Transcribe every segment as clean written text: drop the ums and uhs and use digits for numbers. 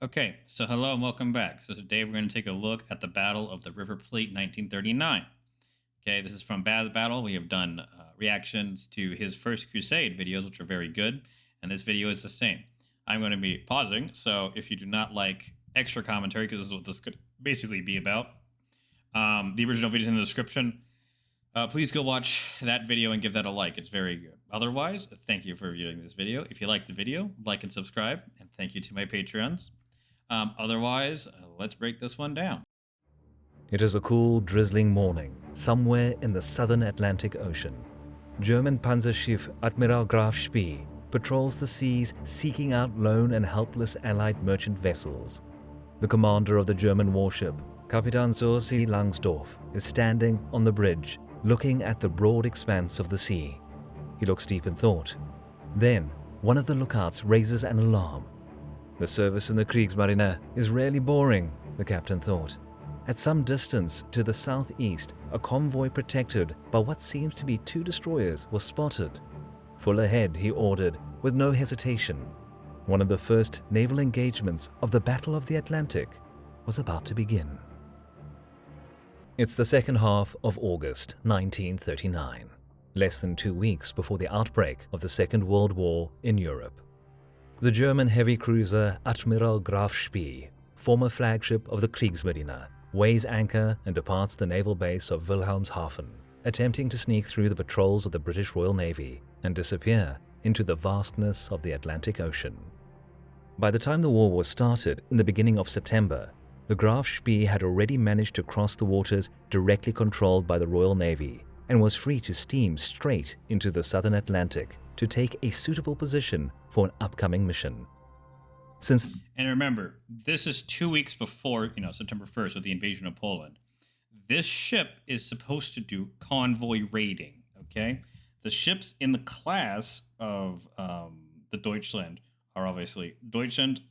Okay, so hello and welcome back. So today we're going to take a look at the Battle of the River Plate 1939. Okay, this is from Baz Battle. We have done reactions to his First Crusade videos, which are very good, and this video is the same. I'm going to be pausing, so if you do not like extra commentary, because this is what this could basically be about, the original video is in the description. Please go watch that video and give that a like. It's very good. Otherwise, thank you for viewing this video. If you like the video, like and subscribe, and thank you to my Patreons. Otherwise, let's break this one down. It is a cool, drizzling morning, somewhere in the southern Atlantic Ocean. German Panzerschiff Admiral Graf Spee patrols the seas seeking out lone and helpless Allied merchant vessels. The commander of the German warship, Kapitan Zorsi Langsdorff, is standing on the bridge, looking at the broad expanse of the sea. He looks deep in thought. Then, one of the lookouts raises an alarm. The service in the Kriegsmarine is rarely boring, the captain thought. At some distance to the southeast, a convoy protected by what seems to be two destroyers was spotted. Full ahead, he ordered, with no hesitation. One of the first naval engagements of the Battle of the Atlantic was about to begin. It's the second half of August 1939, less than 2 weeks before the outbreak of the Second World War in Europe. The German heavy cruiser Admiral Graf Spee, former flagship of the Kriegsmarine, weighs anchor and departs the naval base of Wilhelmshaven, attempting to sneak through the patrols of the British Royal Navy and disappear into the vastness of the Atlantic Ocean. By the time the war was started in the beginning of September, the Graf Spee had already managed to cross the waters directly controlled by the Royal Navy and was free to steam straight into the southern Atlantic to take a suitable position for an upcoming mission. And remember, this is 2 weeks before, September 1st with the invasion of Poland. This ship is supposed to do convoy raiding, okay? The ships in the class of the Deutschland are obviously Deutschland.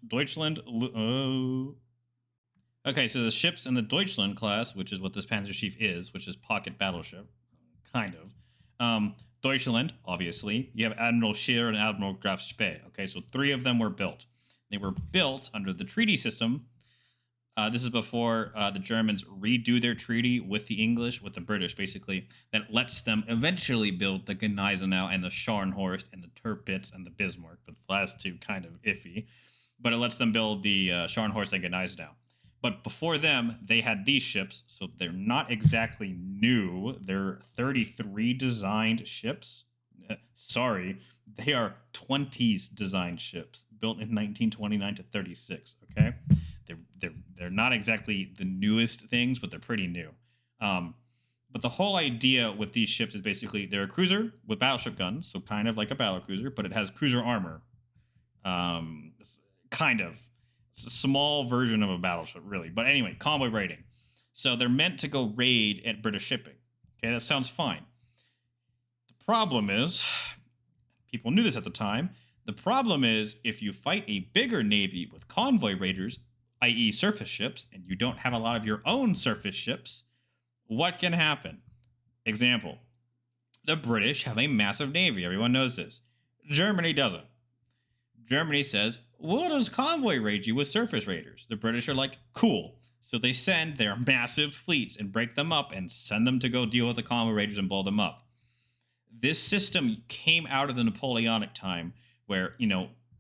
Okay, so the ships in the Deutschland class, which is what this Panzerschiff is, which is pocket battleship, kind of. Deutschland, obviously. You have Admiral Scheer and Admiral Graf Spee. Okay, so 3 of them were built. They were built under the treaty system. This is before the Germans redo their treaty with the English, with the British, basically, that lets them eventually build the Gneisenau and the Scharnhorst and the Tirpitz and the Bismarck, but the last 2 kind of iffy. But it lets them build the Scharnhorst and Gneisenau. But before them, they had these ships, so they're not exactly new. They're 33 designed ships. Sorry, they are 20s designed ships built in 1929 to 36. Okay, they're not exactly the newest things, but they're pretty new. But the whole idea with these ships is basically they're a cruiser with battleship guns, so kind of like a battlecruiser, but it has cruiser armor. Kind of. It's a small version of a battleship, really. But anyway, convoy raiding. So they're meant to go raid at British shipping. Okay, that sounds fine. The problem is, people knew this at the time, the problem is if you fight a bigger navy with convoy raiders, i.e. surface ships, and you don't have a lot of your own surface ships, what can happen? Example, the British have a massive navy. Everyone knows this. Germany doesn't. Germany says, we'll just convoy raid you with surface raiders. The British are like, cool. So they send their massive fleets and break them up and send them to go deal with the convoy raiders and blow them up. This system came out of the Napoleonic time where,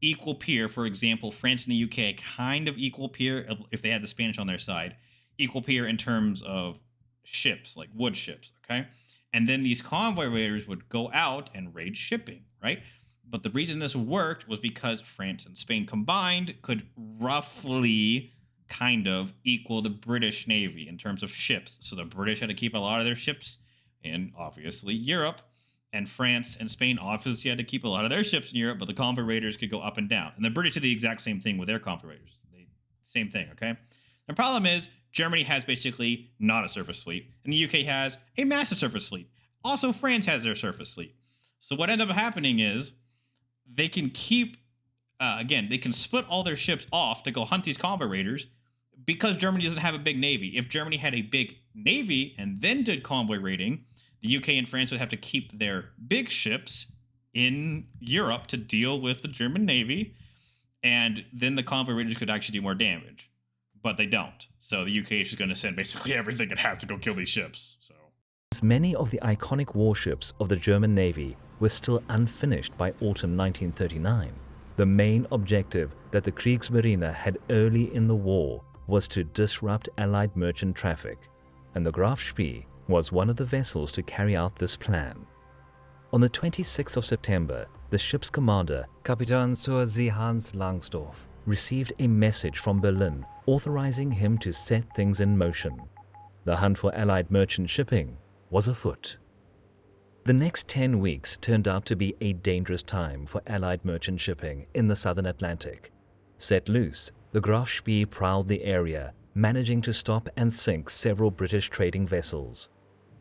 equal peer, for example, France and the UK, kind of equal peer, if they had the Spanish on their side, equal peer in terms of ships, like wood ships, okay? And then these convoy raiders would go out and raid shipping, right? But the reason this worked was because France and Spain combined could roughly kind of equal the British Navy in terms of ships. So the British had to keep a lot of their ships in, obviously, Europe. And France and Spain obviously had to keep a lot of their ships in Europe, but the convoy raiders could go up and down. And the British did the exact same thing with their convoy raiders. Same thing, okay? The problem is Germany has basically not a surface fleet, and the UK has a massive surface fleet. Also, France has their surface fleet. So what ended up happening is they can keep, they can split all their ships off to go hunt these convoy raiders because Germany doesn't have a big navy. If Germany had a big navy and then did convoy raiding, the UK and France would have to keep their big ships in Europe to deal with the German navy. and then the convoy raiders could actually do more damage, but they don't. So the UK is just going to send basically everything it has to go kill these ships. So many of the iconic warships of the German Navy were still unfinished by autumn 1939. The main objective that the Kriegsmarine had early in the war was to disrupt Allied merchant traffic, and the Graf Spee was one of the vessels to carry out this plan. On the 26th of September, the ship's commander, Kapitän Sir Z. Hans Langsdorff, received a message from Berlin authorizing him to set things in motion. The hunt for Allied merchant shipping was afoot. The next 10 weeks turned out to be a dangerous time for Allied merchant shipping in the southern Atlantic. Set loose, the Graf Spee prowled the area, managing to stop and sink several British trading vessels.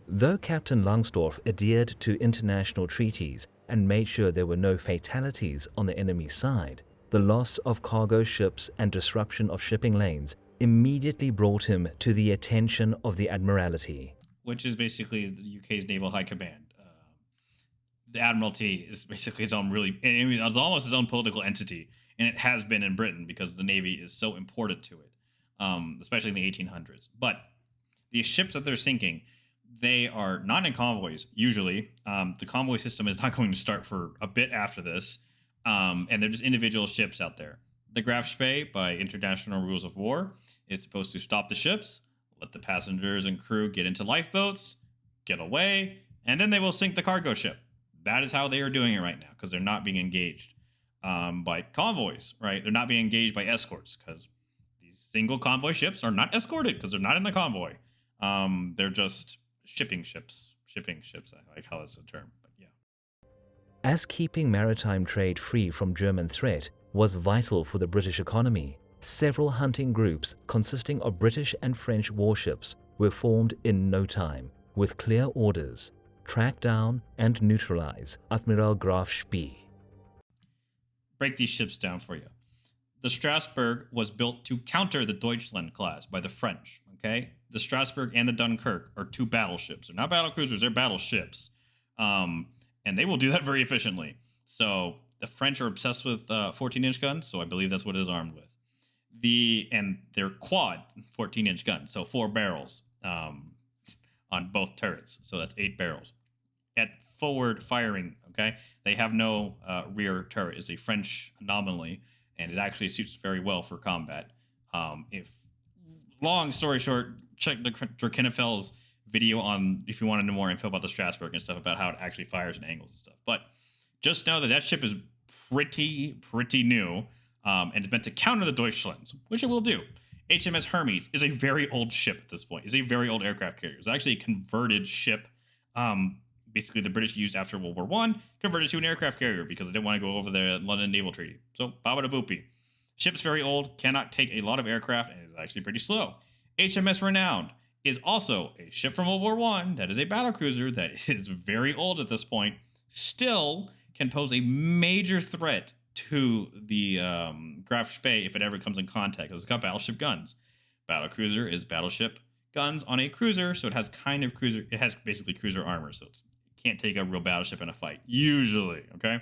Though Captain Langsdorff adhered to international treaties and made sure there were no fatalities on the enemy side, the loss of cargo ships and disruption of shipping lanes immediately brought him to the attention of the Admiralty, which is basically the UK's Naval High Command. The Admiralty is basically its own it's almost its own political entity, and it has been in Britain because the Navy is so important to it, especially in the 1800s. But the ships that they're sinking, they are not in convoys, usually. The convoy system is not going to start for a bit after this, and they're just individual ships out there. The Graf Spee, by international rules of war, is supposed to stop the ships, let the passengers and crew get into lifeboats, get away, and then they will sink the cargo ship. That is how they are doing it right now, because they're not being engaged by convoys, right? They're not being engaged by escorts, because these single convoy ships are not escorted, because they're not in the convoy. They're just shipping ships. I like how that's a term, but yeah. As keeping maritime trade free from German threat was vital for the British economy, several hunting groups consisting of British and French warships were formed in no time, with clear orders: track down and neutralize Admiral Graf Spee. Break these ships down for you. The Strasbourg was built to counter the Deutschland class by the French, okay? The Strasbourg and the Dunkirk are two battleships. They're not battle cruisers, they're battleships. And they will do that very efficiently. So the French are obsessed with 14-inch guns, so I believe that's what it is armed with. And they're quad 14-inch guns, so 4 barrels on both turrets. So that's 8 barrels. At forward firing, okay, they have no rear turret. It's a French anomaly, and it actually suits very well for combat. Long story short, check the Drakenifel's video on if you want to know more info about the Strasbourg and stuff about how it actually fires and angles and stuff. But just know that that ship is pretty new, and it's meant to counter the Deutschlands, which it will do. HMS Hermes is a very old ship at this point. It's a very old aircraft carrier. It's actually a converted ship. Basically, the British used after World War I, converted to an aircraft carrier because they didn't want to go over the London Naval Treaty. So, baba da boopy. Ship's very old, cannot take a lot of aircraft, and is actually pretty slow. HMS Renowned is also a ship from World War I that is a battlecruiser that is very old at this point, still can pose a major threat to the Graf Spee if it ever comes in contact, because it's got battleship guns. Battlecruiser is battleship guns on a cruiser, so it has basically cruiser armor, so it can't take a real battleship in a fight, usually, okay?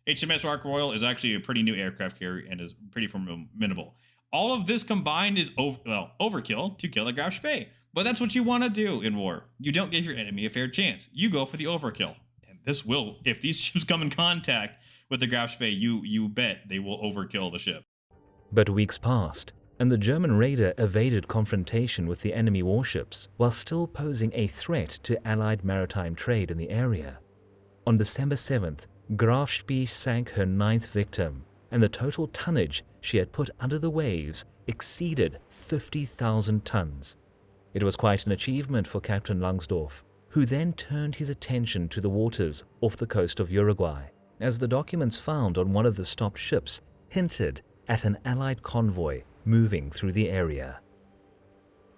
HMS Ark Royal is actually a pretty new aircraft carrier and is pretty formidable. All of this combined is overkill to kill a Graf Spee, but that's what you want to do in war. You don't give your enemy a fair chance. You go for the overkill, and this will, if these ships come in contact with the Graf Spee, you bet they will overkill the ship. But weeks passed, and the German raider evaded confrontation with the enemy warships while still posing a threat to Allied maritime trade in the area. On December 7th, Graf Spee sank her 9th victim, and the total tonnage she had put under the waves exceeded 50,000 tons. It was quite an achievement for Captain Langsdorff, who then turned his attention to the waters off the coast of Uruguay, as the documents found on one of the stopped ships hinted at an Allied convoy moving through the area.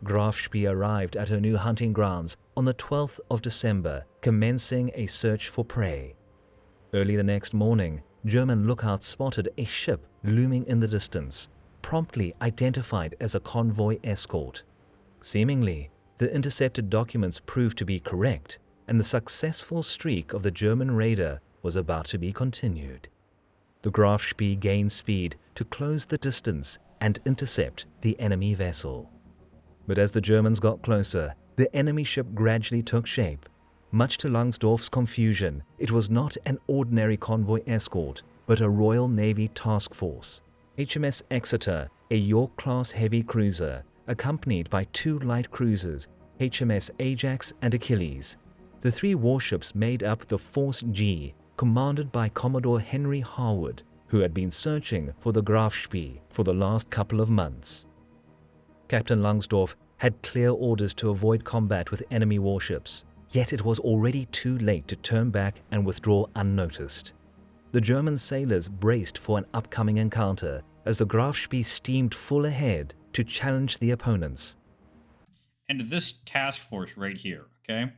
Graf Spee arrived at her new hunting grounds on the 12th of December, commencing a search for prey. Early the next morning, German lookouts spotted a ship looming in the distance, promptly identified as a convoy escort. Seemingly, the intercepted documents proved to be correct, and the successful streak of the German raider was about to be continued. the Graf Spee gained speed to close the distance and intercept the enemy vessel. But as the Germans got closer, the enemy ship gradually took shape. Much to Langsdorff's confusion, it was not an ordinary convoy escort, but a Royal Navy task force. HMS Exeter, a York-class heavy cruiser, accompanied by 2 light cruisers, HMS Ajax and Achilles. The 3 warships made up the Force G, commanded by Commodore Henry Harwood, who had been searching for the Graf Spee for the last couple of months. Captain Langsdorff had clear orders to avoid combat with enemy warships, yet it was already too late to turn back and withdraw unnoticed. The German sailors braced for an upcoming encounter as the Graf Spee steamed full ahead to challenge the opponents. And this task force right here, okay?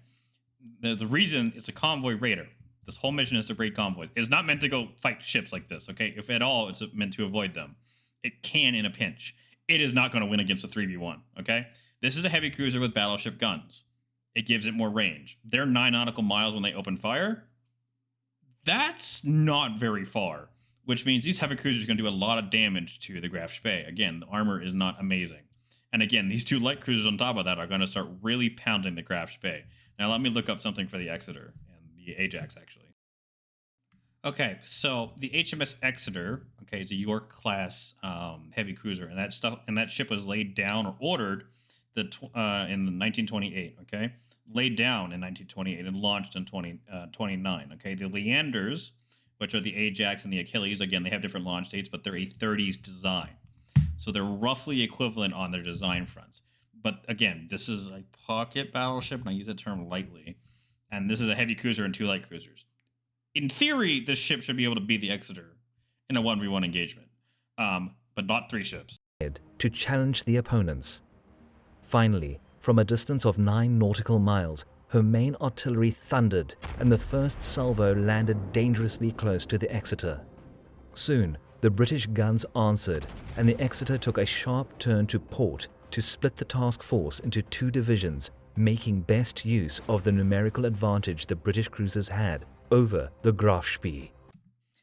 The reason it's a convoy raider. This whole mission is to raid convoys. It's not meant to go fight ships like this, okay? If at all, it's meant to avoid them. It can in a pinch. It is not going to win against a 3v1, okay? This is a heavy cruiser with battleship guns. It gives it more range. They're 9 nautical miles when they open fire. That's not very far, which means these heavy cruisers are going to do a lot of damage to the Graf Spee. Again, the armor is not amazing. And again, these 2 light cruisers on top of that are going to start really pounding the Graf Spee. Now, let me look up something for the Exeter and the Ajax, actually. Okay, so the HMS Exeter, okay, is a York-class heavy cruiser, and that ship was laid down or ordered in 1928. Okay, laid down in 1928 and launched in 2029. Okay, the Leanders, which are the Ajax and the Achilles, again, they have different launch dates, but they're a 30s design, so they're roughly equivalent on their design fronts. But again, this is a pocket battleship, and I use that term lightly, and this is a heavy cruiser and 2 light cruisers. In theory, this ship should be able to beat the Exeter in a 1v1 engagement, but not 3 ships. To challenge the opponents. Finally, from a distance of 9 nautical miles, her main artillery thundered and the first salvo landed dangerously close to the Exeter. Soon, the British guns answered, and the Exeter took a sharp turn to port to split the task force into 2 divisions, making best use of the numerical advantage the British cruisers had over the Graf Spee.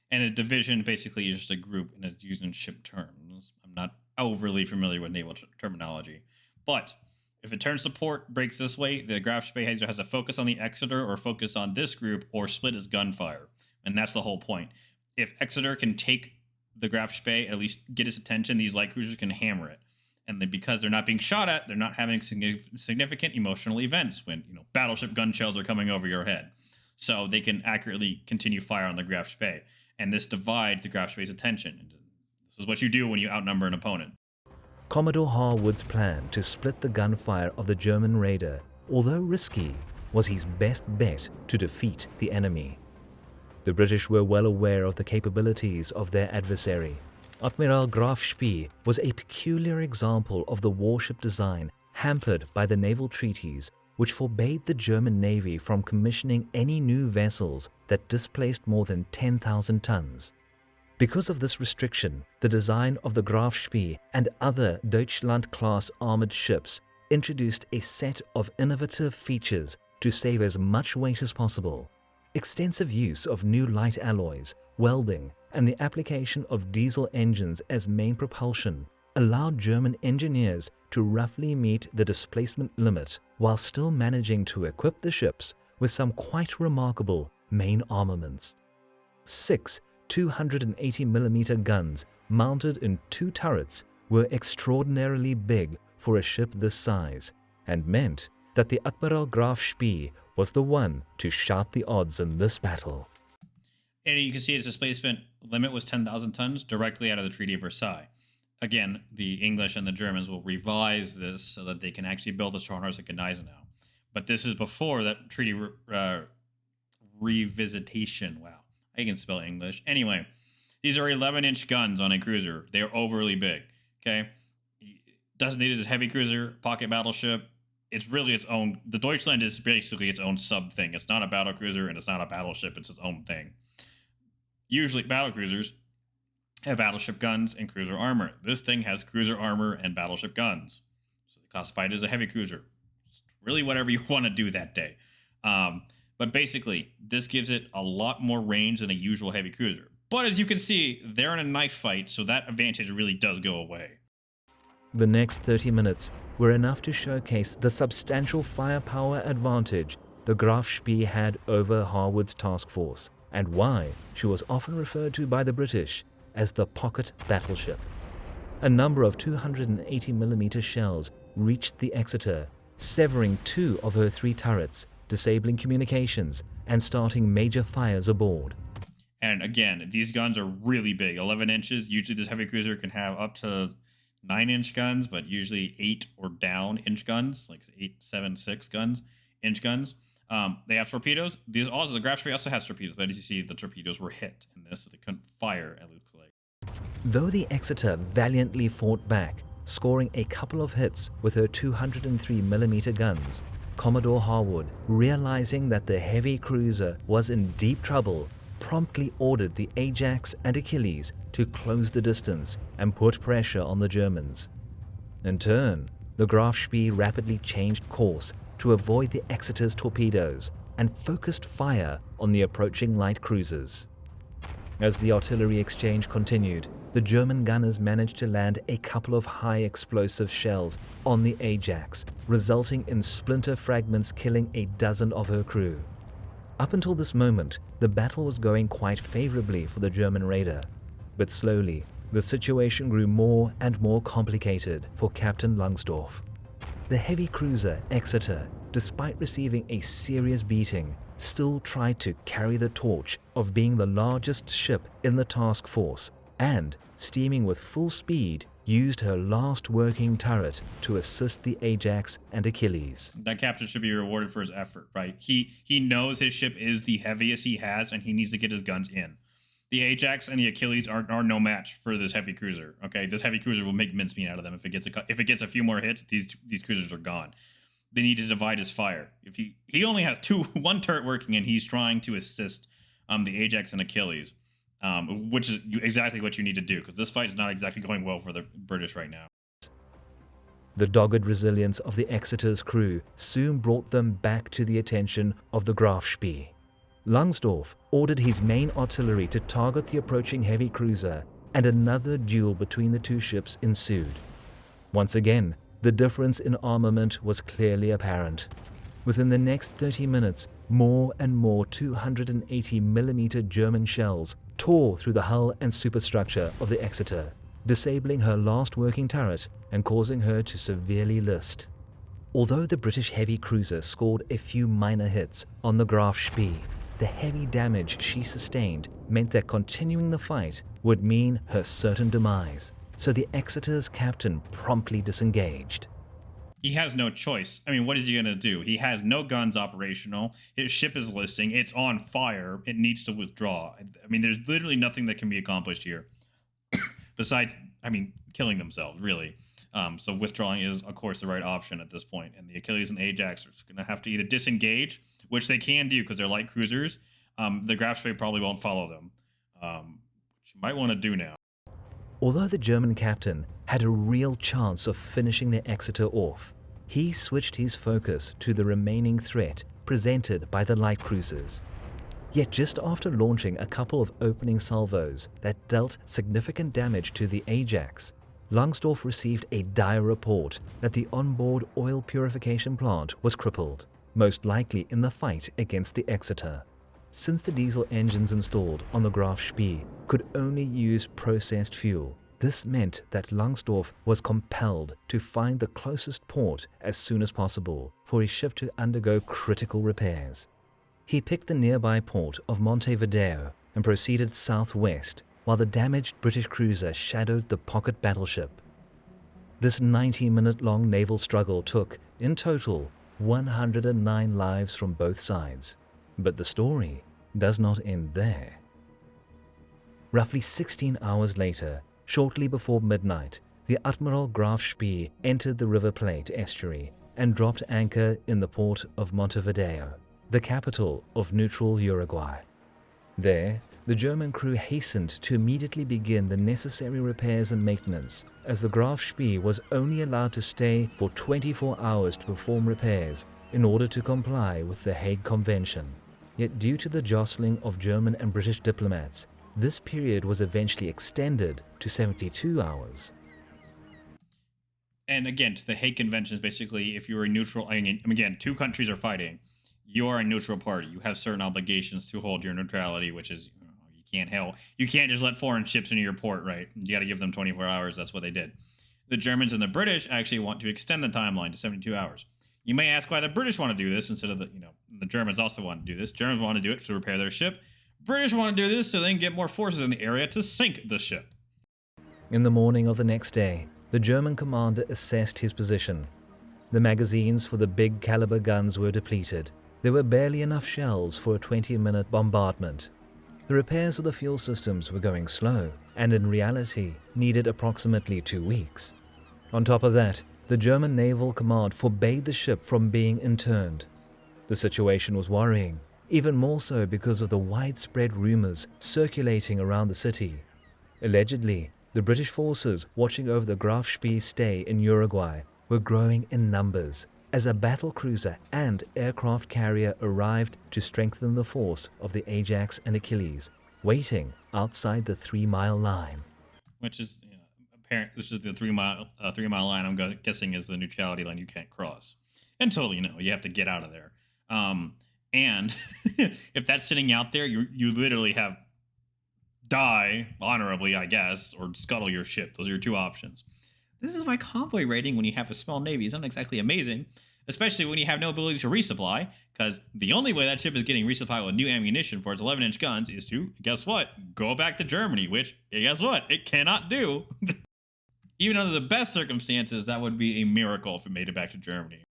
And a division basically is just a group, and it's used in ship terms. I'm not overly familiar with naval terminology. But if it turns to port, breaks this way, the Graf Spee either has to focus on the Exeter or focus on this group or split its gunfire. And that's the whole point. If Exeter can take the Graf Spee, at least get its attention, these light cruisers can hammer it. And then because they're not being shot at, they're not having significant emotional events when, battleship gun shells are coming over your head. So they can accurately continue fire on the Graf Spee. And this divides the Graf Spee's attention. This is what you do when you outnumber an opponent. Commodore Harwood's plan to split the gunfire of the German raider, although risky, was his best bet to defeat the enemy. The British were well aware of the capabilities of their adversary. Admiral Graf Spee was a peculiar example of the warship design hampered by the naval treaties which forbade the German Navy from commissioning any new vessels that displaced more than 10,000 tons. Because of this restriction, the design of the Graf Spee and other Deutschland-class armored ships introduced a set of innovative features to save as much weight as possible. Extensive use of new light alloys, welding, and the application of diesel engines as main propulsion allowed German engineers to roughly meet the displacement limit while still managing to equip the ships with some quite remarkable main armaments. 6 280mm guns mounted in 2 turrets were extraordinarily big for a ship this size and meant that the Admiral Graf Spee was the one to shout the odds in this battle. And you can see its displacement limit was 10,000 tons directly out of the Treaty of Versailles. Again, the English and the Germans will revise this so that they can actually build the Scharnhorst at Gneisenau. But this is before that treaty revisitation. Wow, I can spell English. Anyway, these are 11-inch guns on a cruiser. They are overly big, okay? Doesn't need it as a heavy cruiser, pocket battleship. It's really its own. The Deutschland is basically its own sub-thing. It's not a battle cruiser and it's not a battleship. It's its own thing. Usually, battle cruisers have battleship guns and cruiser armor. This thing has cruiser armor and battleship guns. So they classify it as a heavy cruiser. It's really whatever you want to do that day. But basically, this gives it a lot more range than a usual heavy cruiser. But as you can see, they're in a knife fight, so that advantage really does go away. The next 30 minutes were enough to showcase the substantial firepower advantage the Graf Spee had over Harwood's task force, and why she was often referred to by the British as the pocket battleship. A number of 280mm shells reached the Exeter, severing 2 of her 3 turrets, disabling communications, and starting major fires aboard. And again, these guns are really big, 11 inches. Usually this heavy cruiser can have up to 9-inch guns, but usually 8 or down inch guns, like 8, 7, 6 inch guns. They have torpedoes. The Graf Spee also has torpedoes, but as you see, the torpedoes were hit in this, so they couldn't fire, it looks like. Though the Exeter valiantly fought back, scoring a couple of hits with her 203mm guns, Commodore Harwood, realizing that the heavy cruiser was in deep trouble, promptly ordered the Ajax and Achilles to close the distance and put pressure on the Germans. In turn, the Graf Spee rapidly changed course to avoid the Exeter's torpedoes and focused fire on the approaching light cruisers. As the artillery exchange continued, the German gunners managed to land a couple of high explosive shells on the Ajax, resulting in splinter fragments killing a dozen of her crew. Up until this moment, the battle was going quite favorably for the German raider, but slowly, the situation grew more and more complicated for Captain Langsdorff. The heavy cruiser Exeter, despite receiving a serious beating, still tried to carry the torch of being the largest ship in the task force and, steaming with full speed, used her last working turret to assist the Ajax and Achilles. That captain should be rewarded for his effort, right? He knows his ship is the heaviest he has, and he needs to get his guns in. The Ajax and the Achilles are no match for this heavy cruiser. Okay, this heavy cruiser will make mincemeat out of them if it gets a few more hits. These cruisers are gone. They need to divide his fire. If he only has one turret working, and he's trying to assist the Ajax and Achilles, which is exactly what you need to do, because this fight is not exactly going well for the British right now. The dogged resilience of the Exeter's crew soon brought them back to the attention of the Graf Spee. Langsdorff ordered his main artillery to target the approaching heavy cruiser, and another duel between the two ships ensued. Once again, the difference in armament was clearly apparent. Within the next 30 minutes, more and more 280mm German shells tore through the hull and superstructure of the Exeter, disabling her last working turret and causing her to severely list. Although the British heavy cruiser scored a few minor hits on the Graf Spee, the heavy damage she sustained meant that continuing the fight would mean her certain demise, so the Exeter's captain promptly disengaged. He has no choice. I mean, what is he going to do? He has no guns operational. His ship is listing. It's on fire. It needs to withdraw. I mean, there's literally nothing that can be accomplished here besides, killing themselves, really. So withdrawing is, of course, the right option at this point. And the Achilles and Ajax are going to have to either disengage, which they can do because they're light cruisers. The Graf Spee probably won't follow them, which you might want to do now. Although the German captain had a real chance of finishing the Exeter off, he switched his focus to the remaining threat presented by the light cruisers. Yet just after launching a couple of opening salvos that dealt significant damage to the Ajax, Langsdorff received a dire report that the onboard oil purification plant was crippled, most likely in the fight against the Exeter. Since the diesel engines installed on the Graf Spee could only use processed fuel, this meant that Langsdorff was compelled to find the closest port as soon as possible for his ship to undergo critical repairs. He picked the nearby port of Montevideo and proceeded southwest while the damaged British cruiser shadowed the pocket battleship. This 90-minute-long naval struggle took, in total, 109 lives from both sides. But the story does not end there. Roughly 16 hours later, shortly before midnight, the Admiral Graf Spee entered the River Plate estuary and dropped anchor in the port of Montevideo, the capital of neutral Uruguay. There, the German crew hastened to immediately begin the necessary repairs and maintenance, as the Graf Spee was only allowed to stay for 24 hours to perform repairs in order to comply with the Hague Convention. Yet due to the jostling of German and British diplomats, This period was eventually extended to 72 hours. And again, to the Hague Conventions, basically, if you're a neutral, I mean, again, two countries are fighting. You are a neutral party. You have certain obligations to hold your neutrality, which is you can't help. You can't just let foreign ships into your port, right? You got to give them 24 hours. That's what they did. The Germans and the British actually want to extend the timeline to 72 hours. You may ask why the British want to do this instead of the Germans also want to do this. Germans want to do it to repair their ship. British want to do this so they can get more forces in the area to sink the ship. In the morning of the next day, the German commander assessed his position. The magazines for the big caliber guns were depleted. There were barely enough shells for a 20-minute bombardment. The repairs of the fuel systems were going slow, and in reality needed approximately 2 weeks. On top of that, the German naval command forbade the ship from being interned. The situation was worrying, even more so because of the widespread rumors circulating around the city. Allegedly, the British forces watching over the Graf Spee stay in Uruguay were growing in numbers as a battle cruiser and aircraft carrier arrived to strengthen the force of the Ajax and Achilles, waiting outside the 3-mile line. Which is apparent. This is the 3-mile line. I'm guessing is the neutrality line you can't cross until you have to get out of there. And if that's sitting out there, you literally have die honorably, I guess, or scuttle your ship. Those are your two options. This is why convoy raiding when you have a small navy is not exactly amazing, especially when you have no ability to resupply, because the only way that ship is getting resupplied with new ammunition for its 11-inch guns is to, guess what, go back to Germany, which, guess what, it cannot do. Even under the best circumstances, that would be a miracle if it made it back to Germany.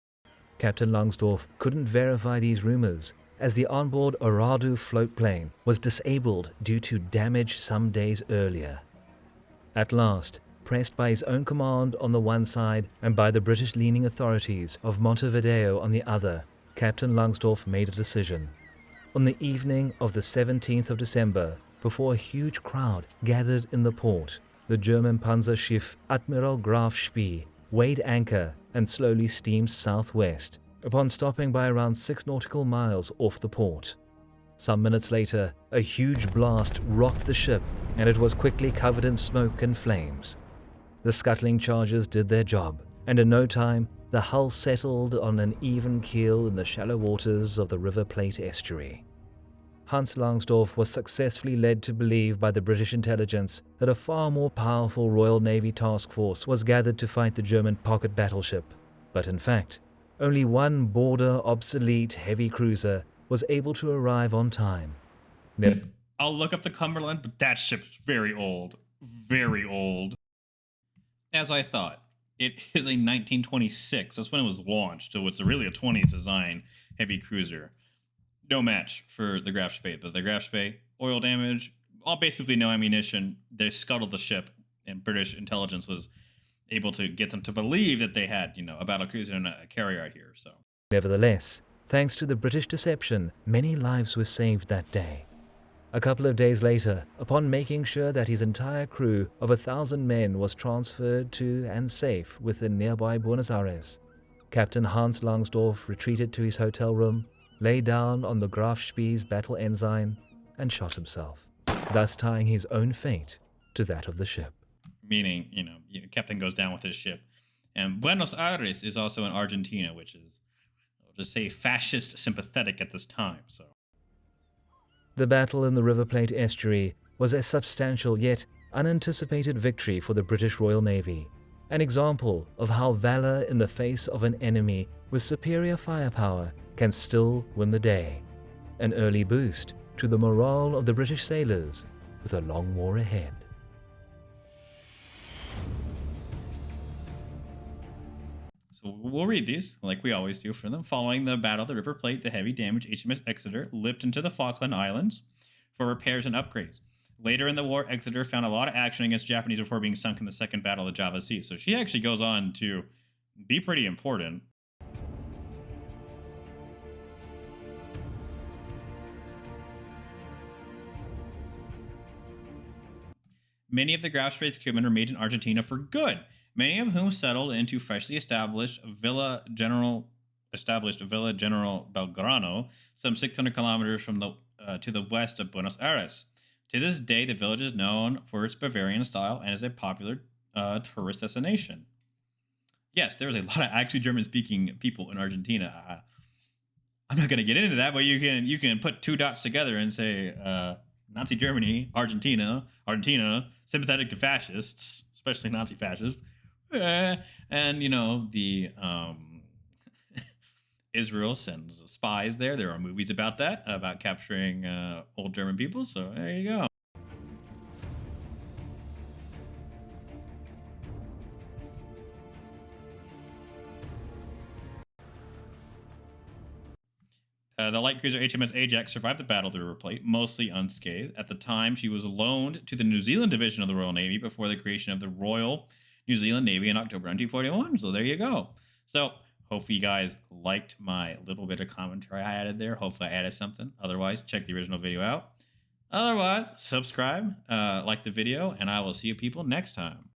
Captain Langsdorff couldn't verify these rumors, as the onboard Oradu float plane was disabled due to damage some days earlier. At last, pressed by his own command on the one side and by the British-leaning authorities of Montevideo on the other, Captain Langsdorff made a decision. On the evening of the 17th of December, before a huge crowd gathered in the port, the German panzer ship Admiral Graf Spee weighed anchor and slowly steamed southwest, upon stopping by around 6 nautical miles off the port. Some minutes later, a huge blast rocked the ship, and it was quickly covered in smoke and flames. The scuttling charges did their job, and in no time, the hull settled on an even keel in the shallow waters of the River Plate estuary. Hans Langsdorff was successfully led to believe by the British intelligence that a far more powerful Royal Navy task force was gathered to fight the German pocket battleship, but in fact, only one border obsolete heavy cruiser was able to arrive on time. I'll look up the Cumberland, but that ship's very old. Very old. As I thought, it is a 1926. That's when it was launched, so it's really a 20s design heavy cruiser. No match for the Graf Spee, but the Graf Spee, oil damage, all basically no ammunition. They scuttled the ship, and British intelligence was able to get them to believe that they had, a battle cruiser and a carrier out here. So, nevertheless, thanks to the British deception, many lives were saved that day. A couple of days later, upon making sure that his entire crew of 1,000 men was transferred to and safe within nearby Buenos Aires, Captain Hans Langsdorff retreated to his hotel room, lay down on the Graf Spee's battle ensign, and shot himself, thus tying his own fate to that of the ship. Meaning, captain goes down with his ship. And Buenos Aires is also in Argentina, which is, I'll just say, fascist sympathetic at this time. So, the battle in the River Plate estuary was a substantial yet unanticipated victory for the British Royal Navy, an example of how valor in the face of an enemy with superior firepower can still win the day, an early boost to the morale of the British sailors with a long war ahead. So we'll read these, like we always do for them. Following the Battle of the River Plate, the heavy damage HMS Exeter lipped into the Falkland Islands for repairs and upgrades. Later in the war, Exeter found a lot of action against Japanese before being sunk in the Second Battle of the Java Sea. So she actually goes on to be pretty important. Many of the Graf Spee's crewmen remained in Argentina for good, many of whom settled into freshly established Villa General Belgrano, some 600 kilometers from to the west of Buenos Aires. To this day, the village is known for its Bavarian style and is a popular tourist destination. Yes, there was a lot of actually German-speaking people in Argentina. I'm not going to get into that, but you can put two dots together and say Nazi Germany, Argentina, sympathetic to fascists, especially Nazi fascists, and the Israel sends spies there. There are movies about that, about capturing old German people. So there you go. The light cruiser HMS Ajax survived the battle through her plate, mostly unscathed. At the time, she was loaned to the New Zealand Division of the Royal Navy before the creation of the Royal New Zealand Navy in October 1941. So there you go. So hopefully you guys liked my little bit of commentary I added there. Hopefully I added something. Otherwise, check the original video out. Otherwise, subscribe, like the video, and I will see you people next time.